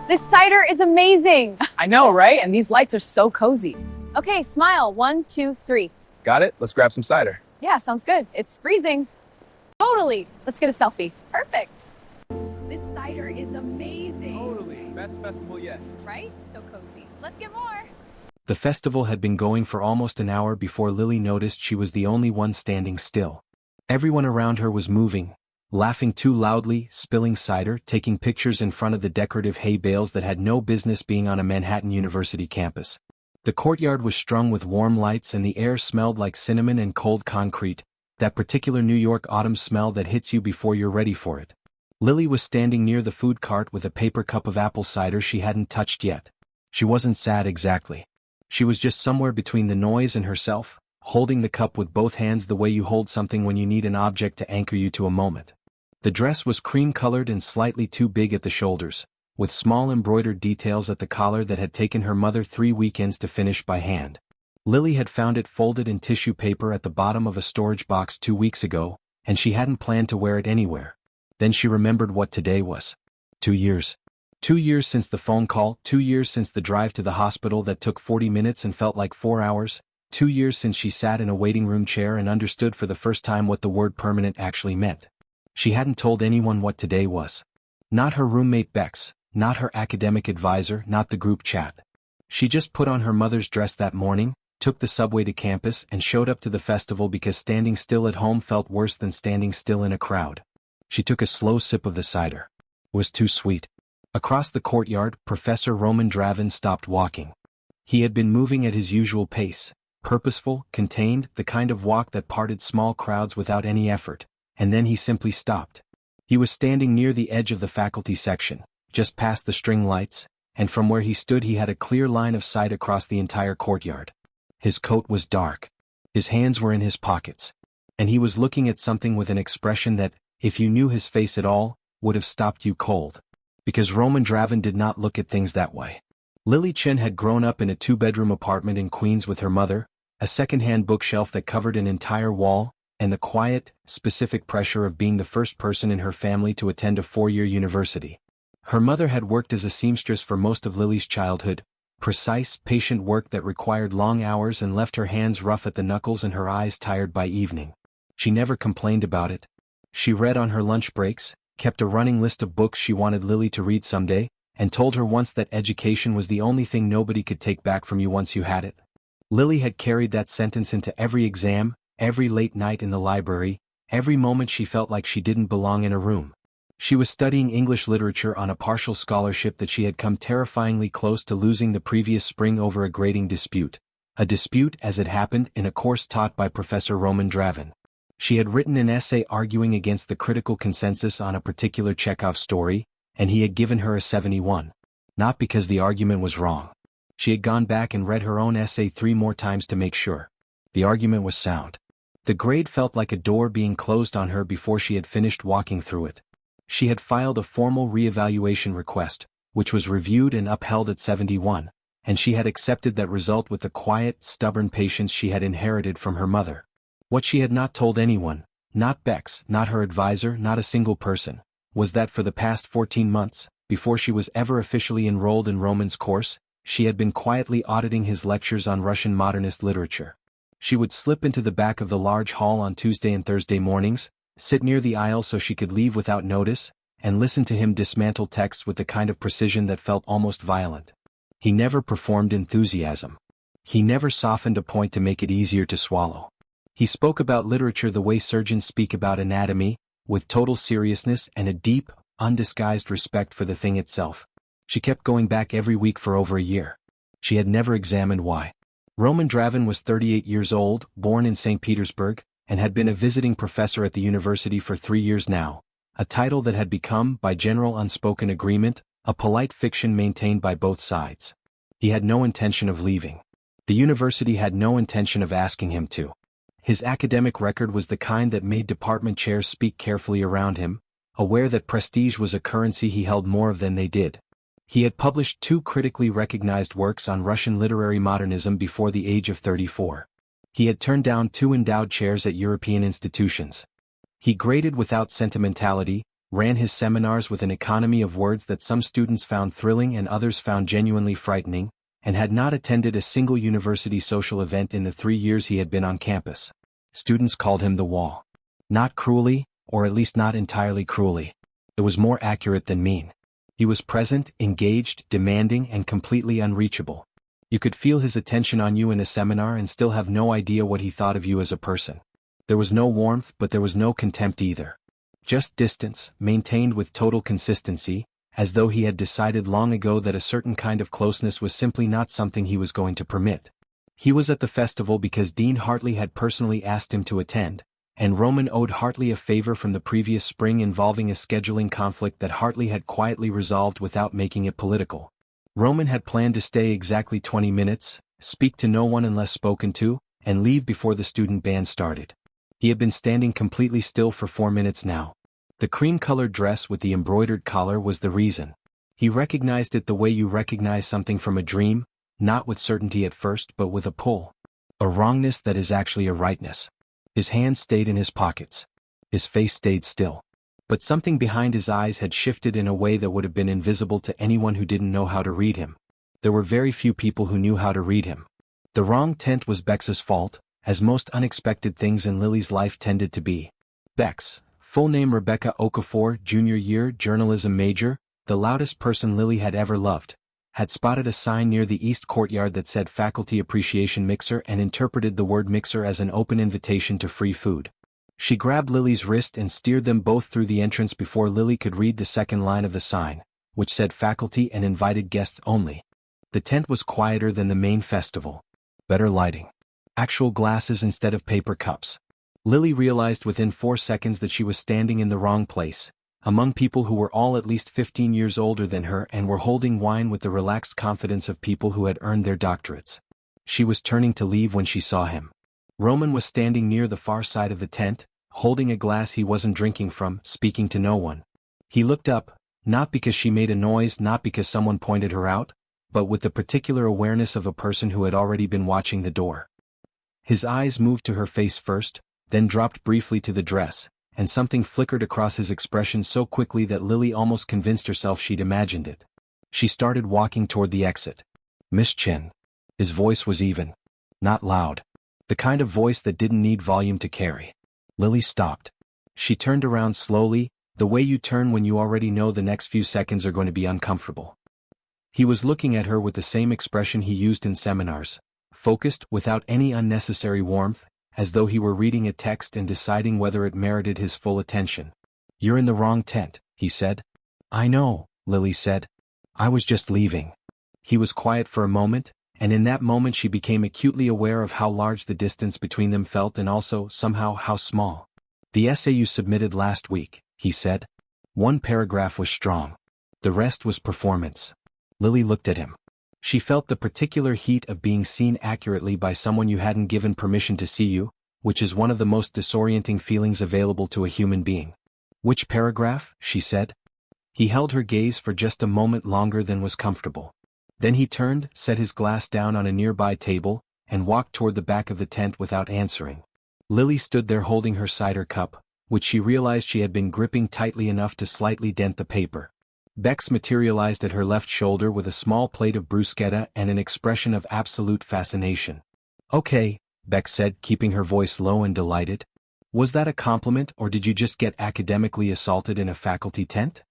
This cider is amazing. I know, right? And these lights are so cozy. Okay, smile. 1, 2, 3. Got it? Let's grab some cider. Yeah, sounds good. It's freezing. Totally. Let's get a selfie. Perfect. This cider is amazing. Totally. Best festival yet. Right? So cozy. Let's get more. The festival had been going for almost an hour before Lily noticed she was the only one standing still. Everyone around her was moving, laughing too loudly, spilling cider, taking pictures in front of the decorative hay bales that had no business being on a Manhattan University campus. The courtyard was strung with warm lights and the air smelled like cinnamon and cold concrete, that particular New York autumn smell that hits you before you're ready for it. Lily was standing near the food cart with a paper cup of apple cider she hadn't touched yet. She wasn't sad exactly. She was just somewhere between the noise and herself, holding the cup with both hands the way you hold something when you need an object to anchor you to a moment. The dress was cream-colored and slightly too big at the shoulders, with small embroidered details at the collar that had taken her mother 3 weekends to finish by hand. Lily had found it folded in tissue paper at the bottom of a storage box 2 weeks ago, and she hadn't planned to wear it anywhere. Then she remembered what today was. 2 years. 2 years since the phone call, 2 years since the drive to the hospital that took 40 minutes and felt like 4 hours, 2 years since she sat in a waiting room chair and understood for the first time what the word permanent actually meant. She hadn't told anyone what today was. Not her roommate Bex, not her academic advisor, not the group chat. She just put on her mother's dress that morning, took the subway to campus and showed up to the festival because standing still at home felt worse than standing still in a crowd. She took a slow sip of the cider. It was too sweet. Across the courtyard, Professor Roman Dravin stopped walking. He had been moving at his usual pace, purposeful, contained, the kind of walk that parted small crowds without any effort, and then he simply stopped. He was standing near the edge of the faculty section, just past the string lights, and from where he stood he had a clear line of sight across the entire courtyard. His coat was dark. His hands were in his pockets. And he was looking at something with an expression that, if you knew his face at all, would have stopped you cold. Because Roman Dravin did not look at things that way. Lily Chen had grown up in a 2-bedroom apartment in Queens with her mother, a second-hand bookshelf that covered an entire wall, and the quiet, specific pressure of being the first person in her family to attend a 4-year university. Her mother had worked as a seamstress for most of Lily's childhood, precise, patient work that required long hours and left her hands rough at the knuckles and her eyes tired by evening. She never complained about it. She read on her lunch breaks, kept a running list of books she wanted Lily to read someday, and told her once that education was the only thing nobody could take back from you once you had it. Lily had carried that sentence into every exam, every late night in the library, every moment she felt like she didn't belong in a room. She was studying English literature on a partial scholarship that she had come terrifyingly close to losing the previous spring over a grading dispute. A dispute, as it happened, in a course taught by Professor Roman Dravin. She had written an essay arguing against the critical consensus on a particular Chekhov story, and he had given her a 71. Not because the argument was wrong. She had gone back and read her own essay 3 more times to make sure. The argument was sound. The grade felt like a door being closed on her before she had finished walking through it. She had filed a formal reevaluation request, which was reviewed and upheld at 71, and she had accepted that result with the quiet, stubborn patience she had inherited from her mother. What she had not told anyone, not Bex, not her advisor, not a single person, was that for the past 14 months, before she was ever officially enrolled in Roman's course, she had been quietly auditing his lectures on Russian modernist literature. She would slip into the back of the large hall on Tuesday and Thursday mornings, sit near the aisle so she could leave without notice, and listen to him dismantle texts with the kind of precision that felt almost violent. He never performed enthusiasm. He never softened a point to make it easier to swallow. He spoke about literature the way surgeons speak about anatomy, with total seriousness and a deep, undisguised respect for the thing itself. She kept going back every week for over a year. She had never examined why. Roman Dravin was 38 years old, born in St. Petersburg, and had been a visiting professor at the university for 3 years now, a title that had become, by general unspoken agreement, a polite fiction maintained by both sides. He had no intention of leaving. The university had no intention of asking him to. His academic record was the kind that made department chairs speak carefully around him, aware that prestige was a currency he held more of than they did. He had published 2 critically recognized works on Russian literary modernism before the age of 34. He had turned down 2 endowed chairs at European institutions. He graded without sentimentality, ran his seminars with an economy of words that some students found thrilling and others found genuinely frightening, and had not attended a single university social event in the 3 years he had been on campus. Students called him the Wall. Not cruelly, or at least not entirely cruelly. It was more accurate than mean. He was present, engaged, demanding, and completely unreachable. You could feel his attention on you in a seminar and still have no idea what he thought of you as a person. There was no warmth, but there was no contempt either. Just distance, maintained with total consistency, as though he had decided long ago that a certain kind of closeness was simply not something he was going to permit. He was at the festival because Dean Hartley had personally asked him to attend, and Roman owed Hartley a favor from the previous spring involving a scheduling conflict that Hartley had quietly resolved without making it political. Roman had planned to stay exactly 20 minutes, speak to no one unless spoken to, and leave before the student band started. He had been standing completely still for 4 minutes now. The cream-colored dress with the embroidered collar was the reason. He recognized it the way you recognize something from a dream, not with certainty at first but with a pull. A wrongness that is actually a rightness. His hands stayed in his pockets. His face stayed still. But something behind his eyes had shifted in a way that would have been invisible to anyone who didn't know how to read him. There were very few people who knew how to read him. The wrong tent was Bex's fault, as most unexpected things in Lily's life tended to be. Bex, full name Rebecca Okafor, junior year, journalism major, the loudest person Lily had ever loved, had spotted a sign near the east courtyard that said Faculty Appreciation Mixer and interpreted the word mixer as an open invitation to free food. She grabbed Lily's wrist and steered them both through the entrance before Lily could read the second line of the sign, which said faculty and invited guests only. The tent was quieter than the main festival. Better lighting. Actual glasses instead of paper cups. Lily realized within 4 seconds that she was standing in the wrong place, among people who were all at least 15 years older than her and were holding wine with the relaxed confidence of people who had earned their doctorates. She was turning to leave when she saw him. Roman was standing near the far side of the tent, holding a glass he wasn't drinking from, speaking to no one. He looked up, not because she made a noise, not because someone pointed her out, but with the particular awareness of a person who had already been watching the door. His eyes moved to her face first, then dropped briefly to the dress, and something flickered across his expression so quickly that Lily almost convinced herself she'd imagined it. She started walking toward the exit. Miss Chen. His voice was even. Not loud. The kind of voice that didn't need volume to carry. Lily stopped. She turned around slowly, the way you turn when you already know the next few seconds are going to be uncomfortable. He was looking at her with the same expression he used in seminars, focused, without any unnecessary warmth, as though he were reading a text and deciding whether it merited his full attention. You're in the wrong tent, he said. I know, Lily said. I was just leaving. He was quiet for a moment, and in that moment she became acutely aware of how large the distance between them felt and also, somehow, how small. The essay you submitted last week, he said. 1 paragraph was strong. The rest was performance. Lily looked at him. She felt the particular heat of being seen accurately by someone you hadn't given permission to see you, which is one of the most disorienting feelings available to a human being. Which paragraph? She said. He held her gaze for just a moment longer than was comfortable. Then he turned, set his glass down on a nearby table, and walked toward the back of the tent without answering. Lily stood there holding her cider cup, which she realized she had been gripping tightly enough to slightly dent the paper. Bex materialized at her left shoulder with a small plate of bruschetta and an expression of absolute fascination. Okay, Bex said, keeping her voice low and delighted. Was that a compliment or did you just get academically assaulted in a faculty tent?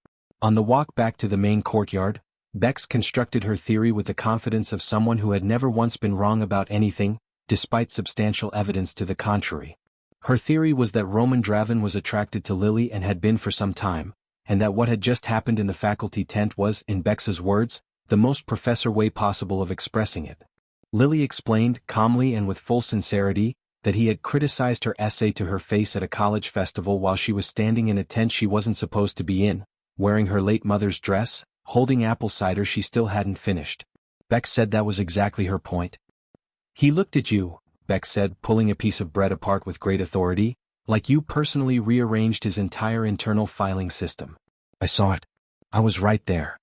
On the walk back to the main courtyard, Bex constructed her theory with the confidence of someone who had never once been wrong about anything, despite substantial evidence to the contrary. Her theory was that Roman Dravin was attracted to Lily and had been for some time, and that what had just happened in the faculty tent was, in Bex's words, the most professor way possible of expressing it. Lily explained, calmly and with full sincerity, that he had criticized her essay to her face at a college festival while she was standing in a tent she wasn't supposed to be in, wearing her late mother's dress, holding apple cider she still hadn't finished. Bex said that was exactly her point. He looked at you, Bex said, pulling a piece of bread apart with great authority, like you personally rearranged his entire internal filing system. I saw it. I was right there.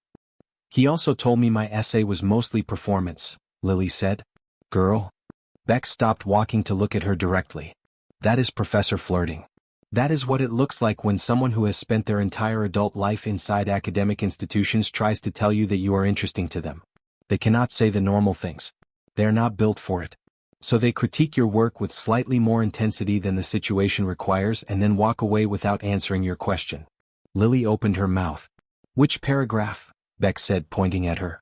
He also told me my essay was mostly performance, Lily said. Girl. Bex stopped walking to look at her directly. That is Professor Flirting. That is what it looks like when someone who has spent their entire adult life inside academic institutions tries to tell you that you are interesting to them. They cannot say the normal things. They are not built for it. So they critique your work with slightly more intensity than the situation requires and then walk away without answering your question. Lily opened her mouth. "Which paragraph?" Beck said, pointing at her.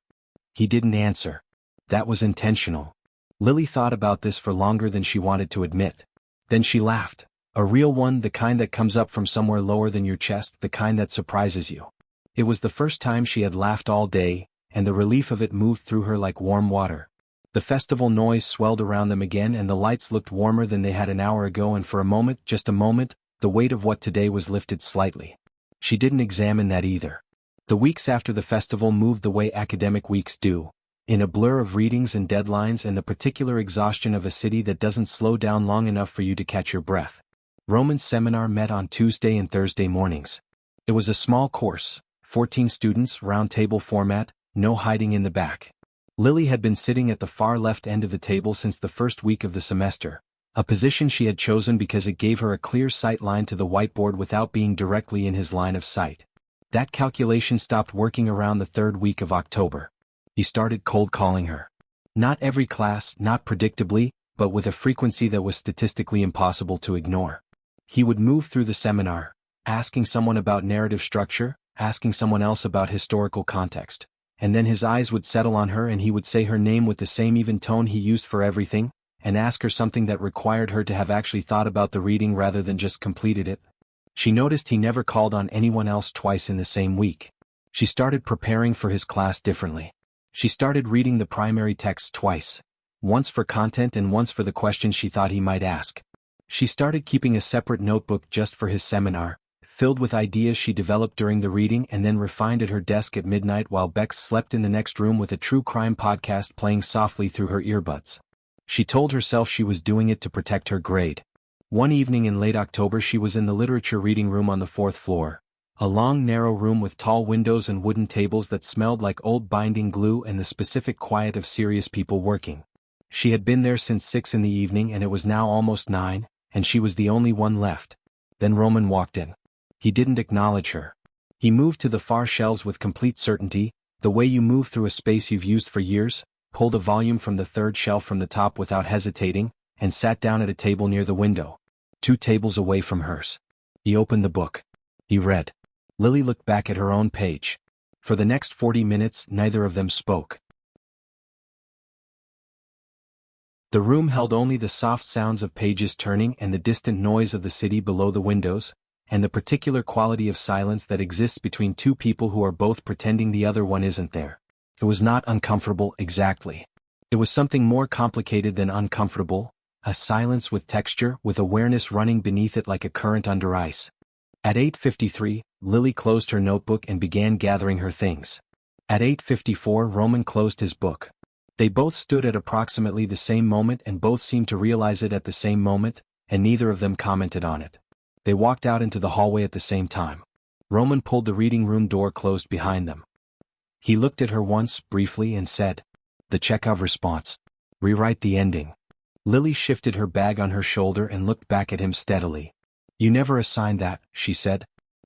He didn't answer. That was intentional. Lily thought about this for longer than she wanted to admit. Then she laughed. A real one, the kind that comes up from somewhere lower than your chest, the kind that surprises you. It was the first time she had laughed all day, and the relief of it moved through her like warm water. The festival noise swelled around them again and the lights looked warmer than they had an hour ago, and for a moment, just a moment, the weight of what today was lifted slightly. She didn't examine that either. The weeks after the festival moved the way academic weeks do, in a blur of readings and deadlines and the particular exhaustion of a city that doesn't slow down long enough for you to catch your breath. Roman's seminar met on Tuesday and Thursday mornings. It was a small course, 14 students, round table format, no hiding in the back. Lily had been sitting at the far left end of the table since the first week of the semester, a position she had chosen because it gave her a clear sight line to the whiteboard without being directly in his line of sight. That calculation stopped working around the third week of October. He started cold calling her. Not every class, not predictably, but with a frequency that was statistically impossible to ignore. He would move through the seminar, asking someone about narrative structure, asking someone else about historical context. And then his eyes would settle on her and he would say her name with the same even tone he used for everything, and ask her something that required her to have actually thought about the reading rather than just completed it. She noticed he never called on anyone else twice in the same week. She started preparing for his class differently. She started reading the primary text twice, once for content and once for the questions she thought he might ask. She started keeping a separate notebook just for his seminar, filled with ideas she developed during the reading and then refined at her desk at midnight while Bex slept in the next room with a true crime podcast playing softly through her earbuds. She told herself she was doing it to protect her grade. One evening in late October she was in the literature reading room on the 4th floor, a long narrow room with tall windows and wooden tables that smelled like old binding glue and the specific quiet of serious people working. She had been there since 6 in the evening and it was now almost 9, and she was the only one left. Then Roman walked in. He didn't acknowledge her. He moved to the far shelves with complete certainty, the way you move through a space you've used for years, pulled a volume from the third shelf from the top without hesitating, and sat down at a table near the window, 2 tables away from hers. He opened the book. He read. Lily looked back at her own page. For the next 40 minutes, neither of them spoke. The room held only the soft sounds of pages turning and the distant noise of the city below the windows, and the particular quality of silence that exists between two people who are both pretending the other one isn't there. It was not uncomfortable exactly. It was something more complicated than uncomfortable, a silence with texture, with awareness running beneath it like a current under ice. At 8:53, Lily closed her notebook and began gathering her things. At 8:54, Roman closed his book. They both stood at approximately the same moment and both seemed to realize it at the same moment, and neither of them commented on it. They walked out into the hallway at the same time. Roman pulled the reading room door closed behind them. He looked at her once, briefly, and said, "The Chekhov response. Rewrite the ending." Lily shifted her bag on her shoulder and looked back at him steadily. "You never assigned that," she said.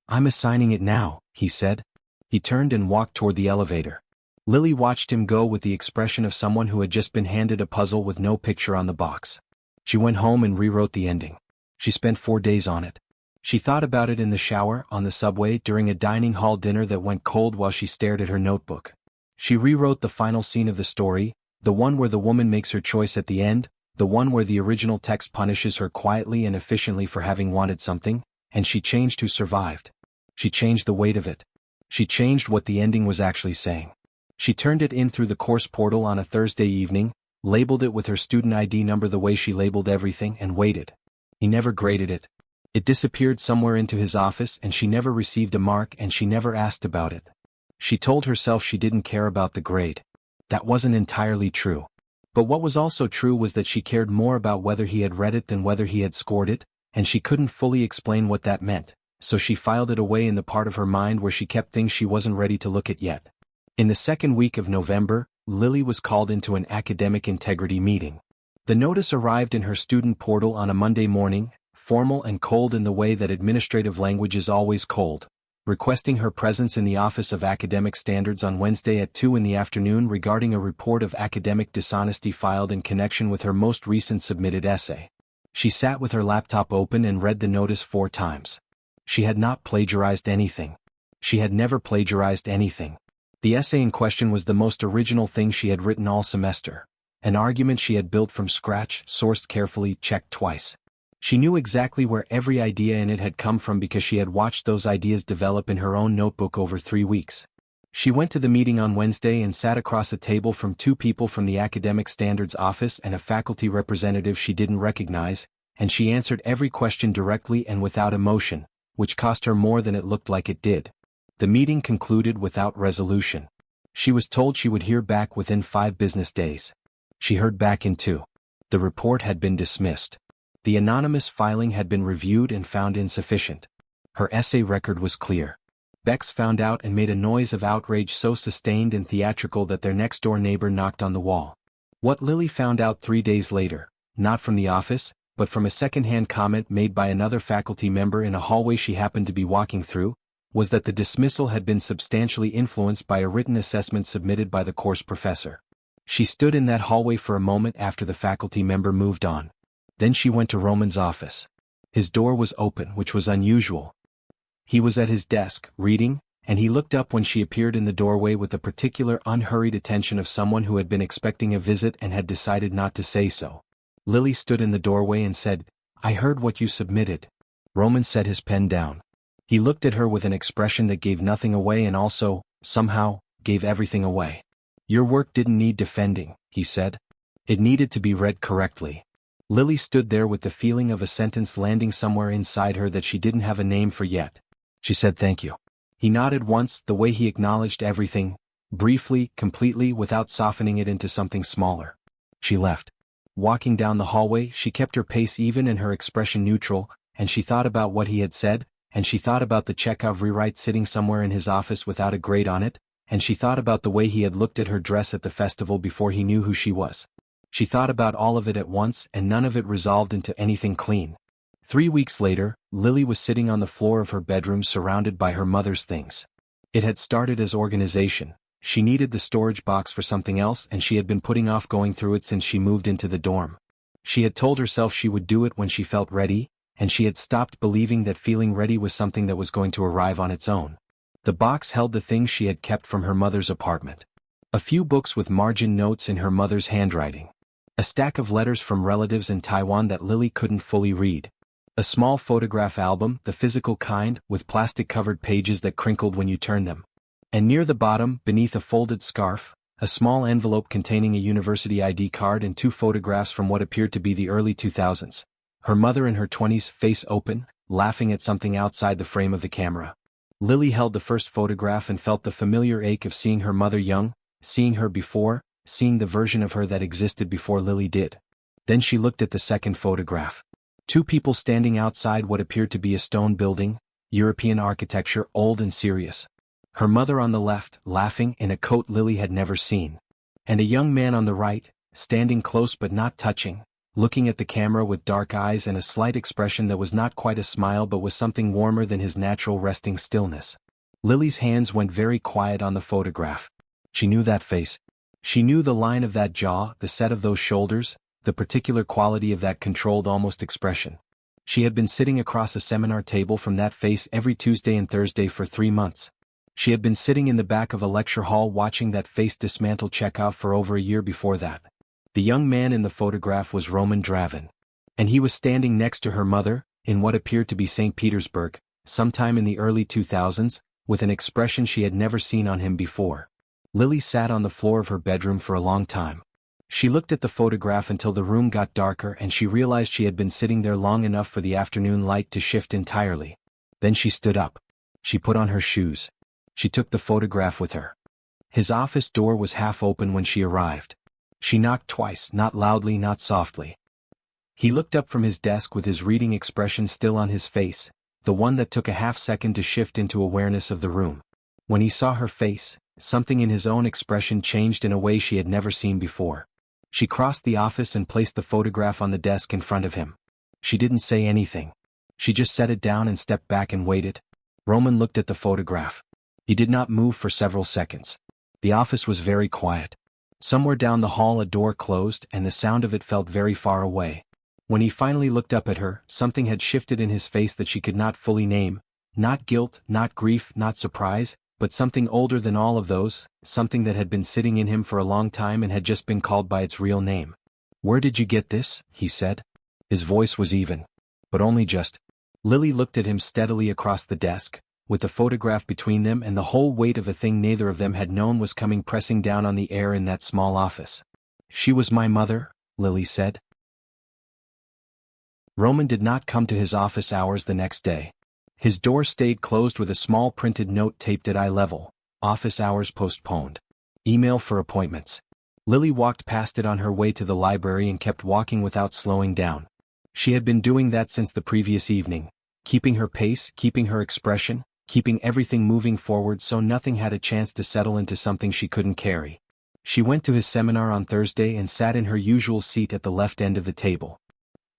"I'm assigning it now," he said. He turned and walked toward the elevator. Lily watched him go with the expression of someone who had just been handed a puzzle with no picture on the box. She went home and rewrote the ending. She spent 4 days on it. She thought about it in the shower, on the subway, during a dining hall dinner that went cold while she stared at her notebook. She rewrote the final scene of the story, the one where the woman makes her choice at the end, the one where the original text punishes her quietly and efficiently for having wanted something, and she changed who survived. She changed the weight of it. She changed what the ending was actually saying. She turned it in through the course portal on a Thursday evening, labeled it with her student ID number the way she labeled everything, and waited. He never graded it. It disappeared somewhere into his office and she never received a mark and she never asked about it. She told herself she didn't care about the grade. That wasn't entirely true. But what was also true was that she cared more about whether he had read it than whether he had scored it, and she couldn't fully explain what that meant, so she filed it away in the part of her mind where she kept things she wasn't ready to look at yet. In the second week of November, Lily was called into an academic integrity meeting. The notice arrived in her student portal on a Monday morning, formal and cold in the way that administrative language is always cold, requesting her presence in the Office of Academic Standards on Wednesday at 2 in the afternoon regarding a report of academic dishonesty filed in connection with her most recent submitted essay. She sat with her laptop open and read the notice 4 times. She had not plagiarized anything. She had never plagiarized anything. The essay in question was the most original thing she had written all semester. An argument she had built from scratch, sourced carefully, checked twice. She knew exactly where every idea in it had come from because she had watched those ideas develop in her own notebook over 3 weeks. She went to the meeting on Wednesday and sat across a table from 2 people from the Academic Standards Office and a faculty representative she didn't recognize, and she answered every question directly and without emotion, which cost her more than it looked like it did. The meeting concluded without resolution. She was told she would hear back within 5 business days. She heard back in 2. The report had been dismissed. The anonymous filing had been reviewed and found insufficient. Her essay record was clear. Bex found out and made a noise of outrage so sustained and theatrical that their next-door neighbor knocked on the wall. What Lily found out 3 days later, not from the office, but from a second-hand comment made by another faculty member in a hallway she happened to be walking through, was that the dismissal had been substantially influenced by a written assessment submitted by the course professor. She stood in that hallway for a moment after the faculty member moved on. Then she went to Roman's office. His door was open, which was unusual. He was at his desk, reading, and he looked up when she appeared in the doorway with the particular unhurried attention of someone who had been expecting a visit and had decided not to say so. Lily stood in the doorway and said, "I heard what you submitted." Roman set his pen down. He looked at her with an expression that gave nothing away and also, somehow, gave everything away. "Your work didn't need defending," he said. "It needed to be read correctly." Lily stood there with the feeling of a sentence landing somewhere inside her that she didn't have a name for yet. She said thank you. He nodded once, the way he acknowledged everything, briefly, completely, without softening it into something smaller. She left. Walking down the hallway, she kept her pace even and her expression neutral, and she thought about what he had said, and she thought about the Chekhov rewrite sitting somewhere in his office without a grade on it, and she thought about the way he had looked at her dress at the festival before he knew who she was. She thought about all of it at once and none of it resolved into anything clean. 3 weeks later, Lily was sitting on the floor of her bedroom surrounded by her mother's things. It had started as organization. She needed the storage box for something else and she had been putting off going through it since she moved into the dorm. She had told herself she would do it when she felt ready, and she had stopped believing that feeling ready was something that was going to arrive on its own. The box held the things she had kept from her mother's apartment. A few books with margin notes in her mother's handwriting. A stack of letters from relatives in Taiwan that Lily couldn't fully read. A small photograph album, the physical kind, with plastic-covered pages that crinkled when you turned them. And near the bottom, beneath a folded scarf, a small envelope containing a university ID card and 2 photographs from what appeared to be the early 2000s. Her mother in her 20s, face open, laughing at something outside the frame of the camera. Lily held the first photograph and felt the familiar ache of seeing her mother young, seeing her before, seeing the version of her that existed before Lily did. Then she looked at the second photograph. 2 people standing outside what appeared to be a stone building, European architecture, old and serious. Her mother on the left, laughing, in a coat Lily had never seen. And a young man on the right, standing close but not touching, looking at the camera with dark eyes and a slight expression that was not quite a smile but was something warmer than his natural resting stillness. Lily's hands went very quiet on the photograph. She knew that face. She knew the line of that jaw, the set of those shoulders, the particular quality of that controlled almost expression. She had been sitting across a seminar table from that face every Tuesday and Thursday for 3 months. She had been sitting in the back of a lecture hall watching that face dismantle Chekhov for over a year before that. The young man in the photograph was Roman Dravin. And he was standing next to her mother, in what appeared to be St. Petersburg, sometime in the early 2000s, with an expression she had never seen on him before. Lily sat on the floor of her bedroom for a long time. She looked at the photograph until the room got darker and she realized she had been sitting there long enough for the afternoon light to shift entirely. Then she stood up. She put on her shoes. She took the photograph with her. His office door was half open when she arrived. She knocked twice, not loudly, not softly. He looked up from his desk with his reading expression still on his face, the one that took a half-second to shift into awareness of the room. When he saw her face, something in his own expression changed in a way she had never seen before. She crossed the office and placed the photograph on the desk in front of him. She didn't say anything. She just set it down and stepped back and waited. Roman looked at the photograph. He did not move for several seconds. The office was very quiet. Somewhere down the hall a door closed and the sound of it felt very far away. When he finally looked up at her, something had shifted in his face that she could not fully name. Not guilt, not grief, not surprise, but something older than all of those, something that had been sitting in him for a long time and had just been called by its real name. "Where did you get this?" he said. His voice was even. But only just. Lily looked at him steadily across the desk, with the photograph between them and the whole weight of a thing neither of them had known was coming pressing down on the air in that small office. "She was my mother," Lily said. Roman did not come to his office hours the next day. His door stayed closed with a small printed note taped at eye level. "Office hours postponed. Email for appointments." Lily walked past it on her way to the library and kept walking without slowing down. She had been doing that since the previous evening, keeping her pace, keeping her expression, keeping everything moving forward so nothing had a chance to settle into something she couldn't carry. She went to his seminar on Thursday and sat in her usual seat at the left end of the table.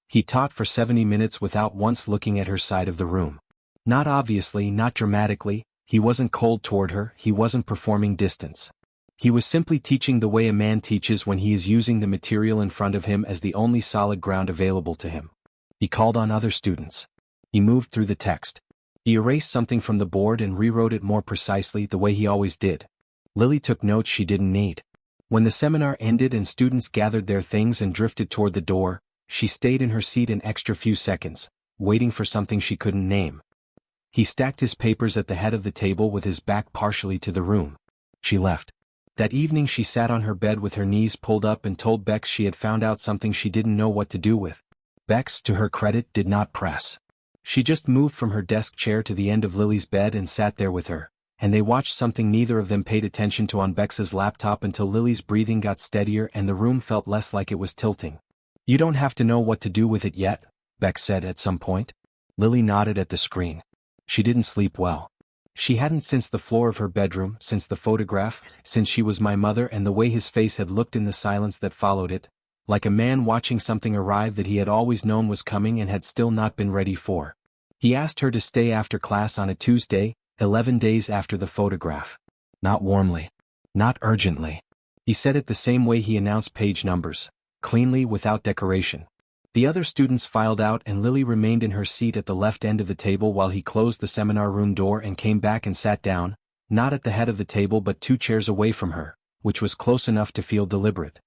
He taught for 70 minutes without once looking at her side of the room. Not obviously, not dramatically, he wasn't cold toward her, he wasn't performing distance. He was simply teaching the way a man teaches when he is using the material in front of him as the only solid ground available to him. He called on other students. He moved through the text. He erased something from the board and rewrote it more precisely the way he always did. Lily took notes she didn't need. When the seminar ended and students gathered their things and drifted toward the door, she stayed in her seat an extra few seconds, waiting for something she couldn't name. He stacked his papers at the head of the table with his back partially to the room. She left. That evening she sat on her bed with her knees pulled up and told Bex she had found out something she didn't know what to do with. Bex, to her credit, did not press. She just moved from her desk chair to the end of Lily's bed and sat there with her, and they watched something neither of them paid attention to on Bex's laptop until Lily's breathing got steadier and the room felt less like it was tilting. "You don't have to know what to do with it yet," Bex said at some point. Lily nodded at the screen. She didn't sleep well. She hadn't since the floor of her bedroom, since the photograph, since she was my mother and the way his face had looked in the silence that followed it, like a man watching something arrive that he had always known was coming and had still not been ready for. He asked her to stay after class on a Tuesday, 11 days after the photograph. Not warmly. Not urgently. He said it the same way he announced page numbers, cleanly without decoration. The other students filed out and Lily remained in her seat at the left end of the table while he closed the seminar room door and came back and sat down, not at the head of the table but 2 chairs away from her, which was close enough to feel deliberate.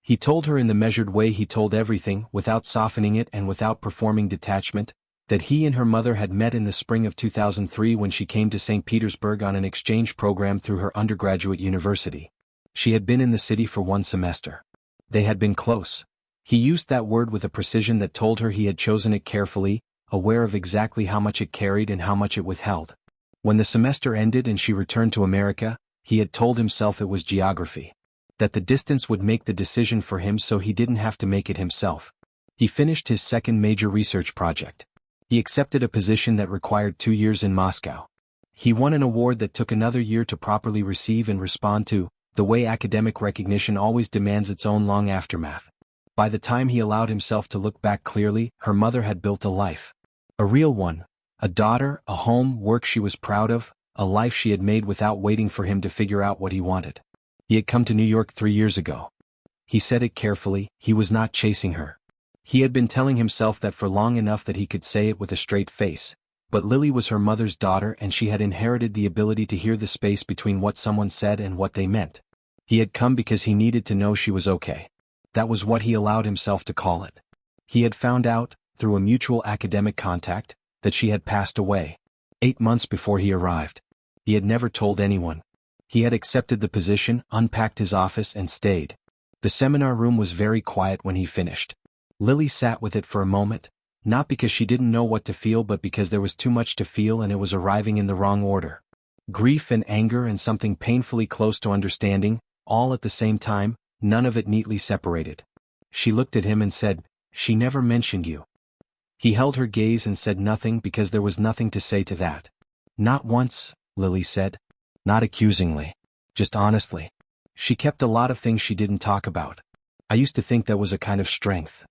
He told her in the measured way he told everything, without softening it and without performing detachment, that he and her mother had met in the spring of 2003 when she came to St. Petersburg on an exchange program through her undergraduate university. She had been in the city for 1 semester. They had been close. He used that word with a precision that told her he had chosen it carefully, aware of exactly how much it carried and how much it withheld. When the semester ended and she returned to America, he had told himself it was geography. That the distance would make the decision for him so he didn't have to make it himself. He finished his second major research project. He accepted a position that required 2 years in Moscow. He won an award that took another year to properly receive and respond to, the way academic recognition always demands its own long aftermath. By the time he allowed himself to look back clearly, her mother had built a life. A real one. A daughter, a home, work she was proud of, a life she had made without waiting for him to figure out what he wanted. He had come to New York 3 years ago. He said it carefully, he was not chasing her. He had been telling himself that for long enough that he could say it with a straight face. But Lily was her mother's daughter and she had inherited the ability to hear the space between what someone said and what they meant. He had come because he needed to know she was okay. That was what he allowed himself to call it. He had found out, through a mutual academic contact, that she had passed away. 8 months before he arrived. He had never told anyone. He had accepted the position, unpacked his office and stayed. The seminar room was very quiet when he finished. Lily sat with it for a moment, not because she didn't know what to feel but because there was too much to feel and it was arriving in the wrong order. Grief and anger and something painfully close to understanding, all at the same time, none of it neatly separated. She looked at him and said, "She never mentioned you." He held her gaze and said nothing because there was nothing to say to that. "Not once," Lily said. Not accusingly. Just honestly. She kept a lot of things she didn't talk about. I used to think that was a kind of strength.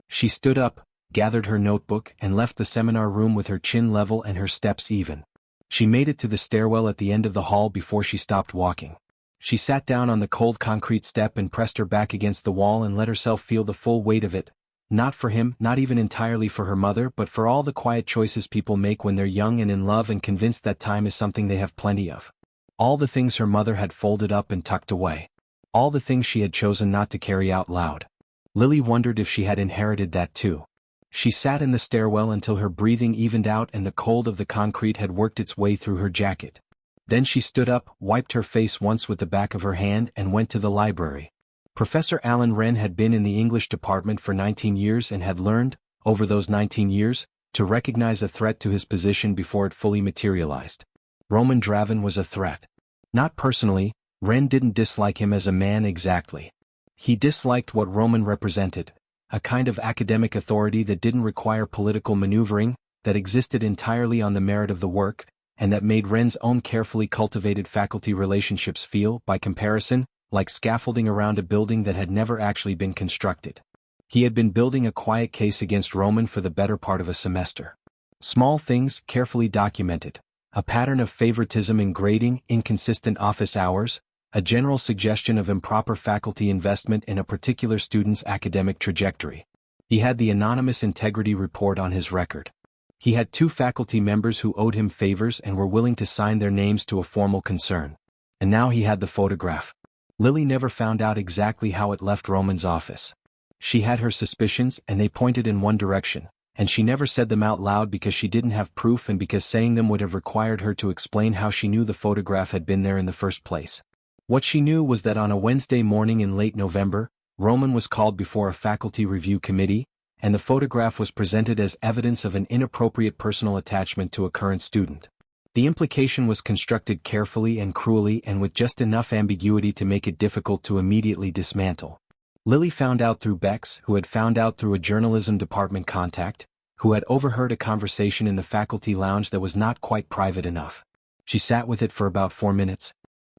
She stood up, gathered her notebook and left the seminar room with her chin level and her steps even. She made it to the stairwell at the end of the hall before she stopped walking. She sat down on the cold concrete step and pressed her back against the wall and let herself feel the full weight of it. Not for him, not even entirely for her mother, but for all the quiet choices people make when they're young and in love and convinced that time is something they have plenty of. All the things her mother had folded up and tucked away. All the things she had chosen not to carry out loud. Lily wondered if she had inherited that too. She sat in the stairwell until her breathing evened out and the cold of the concrete had worked its way through her jacket. Then she stood up, wiped her face once with the back of her hand and went to the library. Professor Alan Wren had been in the English department for 19 years and had learned, over those 19 years, to recognize a threat to his position before it fully materialized. Roman Dravin was a threat. Not personally, Wren didn't dislike him as a man exactly. He disliked what Roman represented, a kind of academic authority that didn't require political maneuvering, that existed entirely on the merit of the work, and that made Wren's own carefully cultivated faculty relationships feel, by comparison, like scaffolding around a building that had never actually been constructed. He had been building a quiet case against Roman for the better part of a semester. Small things, carefully documented, a pattern of favoritism in grading, inconsistent office hours, a general suggestion of improper faculty investment in a particular student's academic trajectory. He had the anonymous integrity report on his record. He had 2 faculty members who owed him favors and were willing to sign their names to a formal concern. And now he had the photograph. Lily never found out exactly how it left Roman's office. She had her suspicions and they pointed in one direction, and she never said them out loud because she didn't have proof and because saying them would have required her to explain how she knew the photograph had been there in the first place. What she knew was that on a Wednesday morning in late November, Roman was called before a faculty review committee, and the photograph was presented as evidence of an inappropriate personal attachment to a current student. The implication was constructed carefully and cruelly and with just enough ambiguity to make it difficult to immediately dismantle. Lily found out through Bex, who had found out through a journalism department contact, who had overheard a conversation in the faculty lounge that was not quite private enough. She sat with it for about 4 minutes.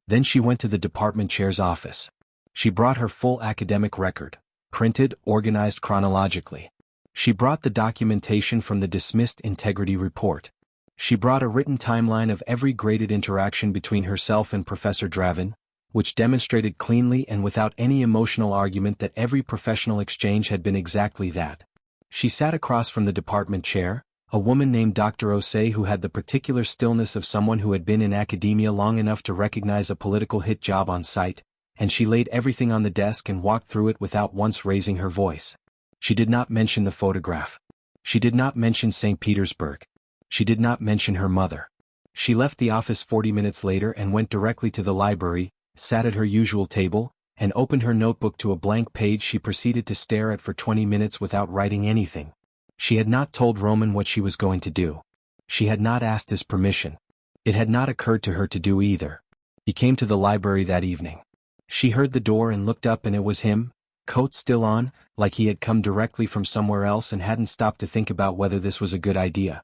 Then she went to the department chair's office. She brought her full academic record, printed, organized chronologically. She brought the documentation from the dismissed integrity report. She brought a written timeline of every graded interaction between herself and Professor Dravin, which demonstrated cleanly and without any emotional argument that every professional exchange had been exactly that. She sat across from the department chair, a woman named Dr. Osei who had the particular stillness of someone who had been in academia long enough to recognize a political hit job on sight, and she laid everything on the desk and walked through it without once raising her voice. She did not mention the photograph. She did not mention St. Petersburg. She did not mention her mother. She left the office 40 minutes later and went directly to the library, sat at her usual table, and opened her notebook to a blank page she proceeded to stare at for 20 minutes without writing anything. She had not told Roman what she was going to do. She had not asked his permission. It had not occurred to her to do either. He came to the library that evening. She heard the door and looked up and it was him, coat still on, like he had come directly from somewhere else and hadn't stopped to think about whether this was a good idea.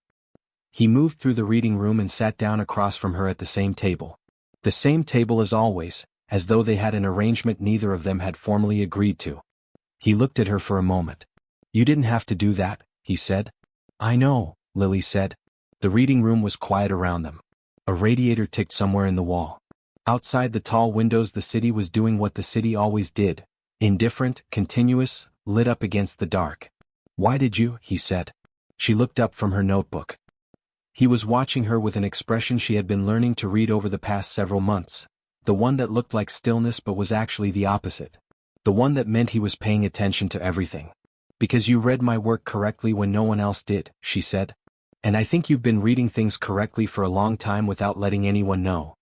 He moved through the reading room and sat down across from her at the same table. The same table as always, as though they had an arrangement neither of them had formally agreed to. He looked at her for a moment. "You didn't have to do that," he said. "I know," Lily said. The reading room was quiet around them. A radiator ticked somewhere in the wall. Outside the tall windows the city was doing what the city always did. Indifferent, continuous, lit up against the dark. "Why did you?" he said. She looked up from her notebook. He was watching her with an expression she had been learning to read over the past several months, the one that looked like stillness but was actually the opposite. The one that meant he was paying attention to everything. "Because you read my work correctly when no one else did," she said. "And I think you've been reading things correctly for a long time without letting anyone know."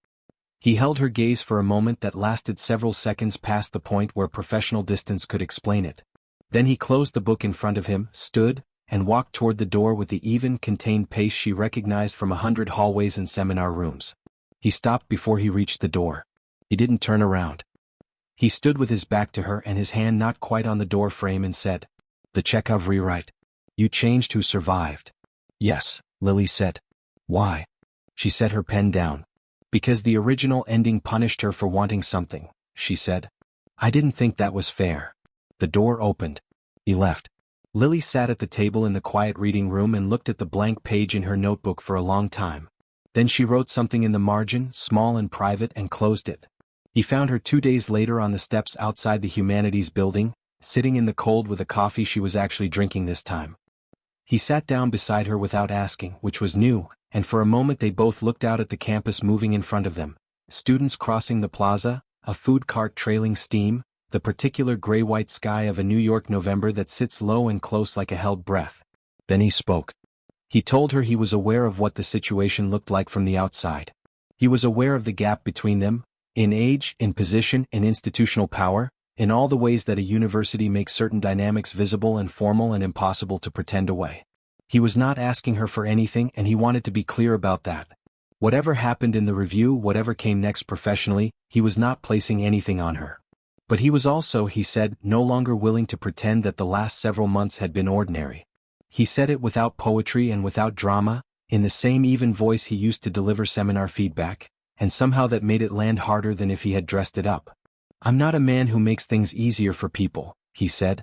He held her gaze for a moment that lasted several seconds past the point where professional distance could explain it. Then he closed the book in front of him, stood, and walked toward the door with the even, contained pace she recognized from 100 hallways and seminar rooms. He stopped before he reached the door. He didn't turn around. He stood with his back to her and his hand not quite on the door frame and said, "The Chekhov rewrite. You changed who survived." "Yes," Lily said. "Why?" She set her pen down. "Because the original ending punished her for wanting something," she said. "I didn't think that was fair." The door opened. He left. Lily sat at the table in the quiet reading room and looked at the blank page in her notebook for a long time. Then she wrote something in the margin, small and private, and closed it. He found her 2 days later on the steps outside the Humanities building, sitting in the cold with a coffee she was actually drinking this time. He sat down beside her without asking, which was new, and for a moment they both looked out at the campus moving in front of them. Students crossing the plaza, a food cart trailing steam, the particular gray-white sky of a New York November that sits low and close like a held breath. Then he spoke. He told her he was aware of what the situation looked like from the outside. He was aware of the gap between them, in age, in position, in institutional power, in all the ways that a university makes certain dynamics visible and formal and impossible to pretend away. He was not asking her for anything, and he wanted to be clear about that. Whatever happened in the review, whatever came next professionally, he was not placing anything on her. But he was also, he said, no longer willing to pretend that the last several months had been ordinary. He said it without poetry and without drama, in the same even voice he used to deliver seminar feedback, and somehow that made it land harder than if he had dressed it up. "I'm not a man who makes things easier for people," he said.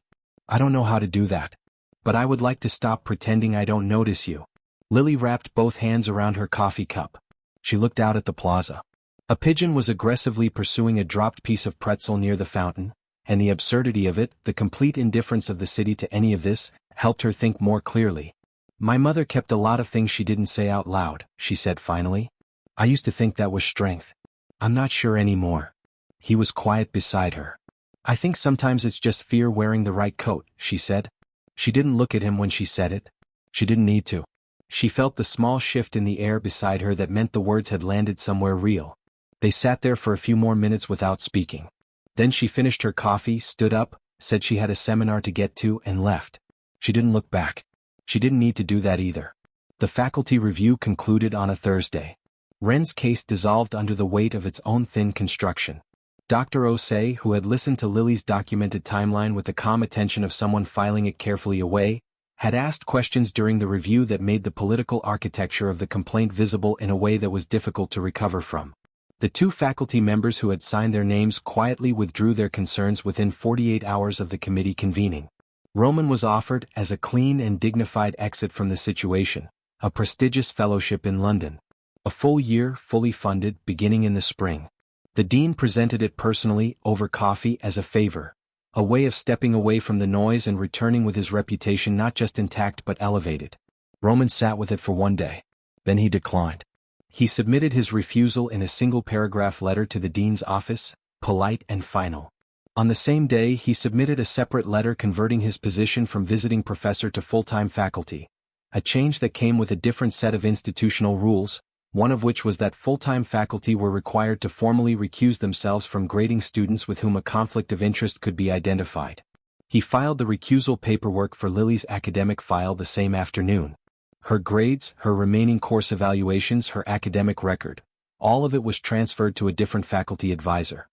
"I don't know how to do that. But I would like to stop pretending I don't notice you." Lily wrapped both hands around her coffee cup. She looked out at the plaza. A pigeon was aggressively pursuing a dropped piece of pretzel near the fountain, and the absurdity of it, the complete indifference of the city to any of this, helped her think more clearly. "My mother kept a lot of things she didn't say out loud," she said finally. "I used to think that was strength. I'm not sure anymore." He was quiet beside her. "I think sometimes it's just fear wearing the right coat," she said. She didn't look at him when she said it. She didn't need to. She felt the small shift in the air beside her that meant the words had landed somewhere real. They sat there for a few more minutes without speaking. Then she finished her coffee, stood up, said she had a seminar to get to, and left. She didn't look back. She didn't need to do that either. The faculty review concluded on a Thursday. Ren's case dissolved under the weight of its own thin construction. Dr. Osei, who had listened to Lily's documented timeline with the calm attention of someone filing it carefully away, had asked questions during the review that made the political architecture of the complaint visible in a way that was difficult to recover from. The 2 faculty members who had signed their names quietly withdrew their concerns within 48 hours of the committee convening. Roman was offered, as a clean and dignified exit from the situation, a prestigious fellowship in London. A full year, fully funded, beginning in the spring. The dean presented it personally, over coffee, as a favor, a way of stepping away from the noise and returning with his reputation not just intact but elevated. Roman sat with it for 1 day. Then he declined. He submitted his refusal in a single-paragraph letter to the dean's office, polite and final. On the same day he submitted a separate letter converting his position from visiting professor to full-time faculty, a change that came with a different set of institutional rules, one of which was that full-time faculty were required to formally recuse themselves from grading students with whom a conflict of interest could be identified. He filed the recusal paperwork for Lily's academic file the same afternoon. Her grades, her remaining course evaluations, her academic record, all of it was transferred to a different faculty advisor.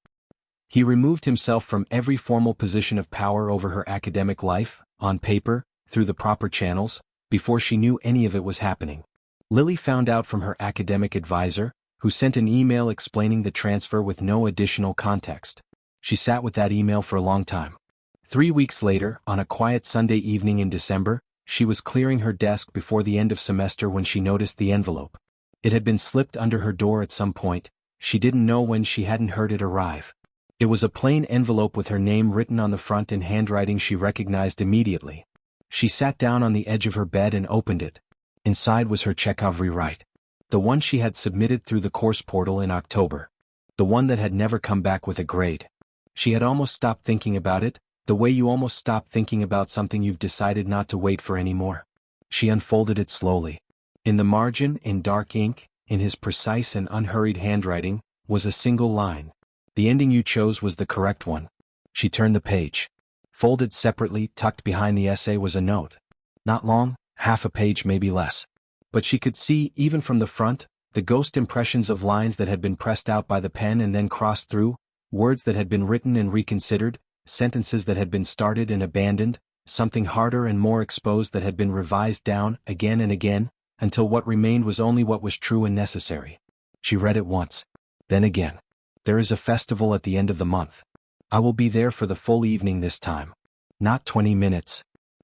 He removed himself from every formal position of power over her academic life, on paper, through the proper channels, before she knew any of it was happening. Lily found out from her academic advisor, who sent an email explaining the transfer with no additional context. She sat with that email for a long time. 3 weeks later, on a quiet Sunday evening in December, she was clearing her desk before the end of semester when she noticed the envelope. It had been slipped under her door at some point. She didn't know when, she hadn't heard it arrive. It was a plain envelope with her name written on the front in handwriting she recognized immediately. She sat down on the edge of her bed and opened it. Inside was her Chekhov rewrite. The one she had submitted through the course portal in October. The one that had never come back with a grade. She had almost stopped thinking about it, the way you almost stop thinking about something you've decided not to wait for anymore. She unfolded it slowly. In the margin, in dark ink, in his precise and unhurried handwriting, was a single line. The ending you chose was the correct one. She turned the page. Folded separately, tucked behind the essay, was a note. Not long, half a page, maybe less. But she could see, even from the front, the ghost impressions of lines that had been pressed out by the pen and then crossed through, words that had been written and reconsidered, sentences that had been started and abandoned, something harder and more exposed that had been revised down, again and again, until what remained was only what was true and necessary. She read it once. Then again. There is a festival at the end of the month. I will be there for the full evening this time. Not 20 minutes.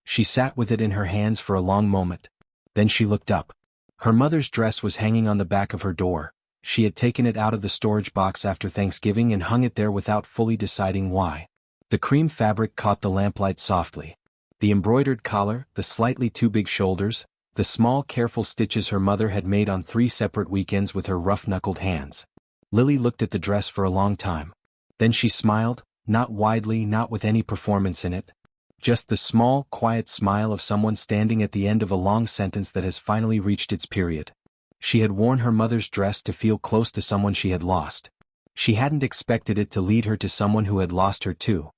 She sat with it in her hands for a long moment. Then she looked up. Her mother's dress was hanging on the back of her door. She had taken it out of the storage box after Thanksgiving and hung it there without fully deciding why. The cream fabric caught the lamplight softly. The embroidered collar, the slightly too big shoulders, the small careful stitches her mother had made on 3 separate weekends with her rough-knuckled hands. Lily looked at the dress for a long time. Then she smiled, not widely, not with any performance in it. Just the small, quiet smile of someone standing at the end of a long sentence that has finally reached its period. She had worn her mother's dress to feel close to someone she had lost. She hadn't expected it to lead her to someone who had lost her too.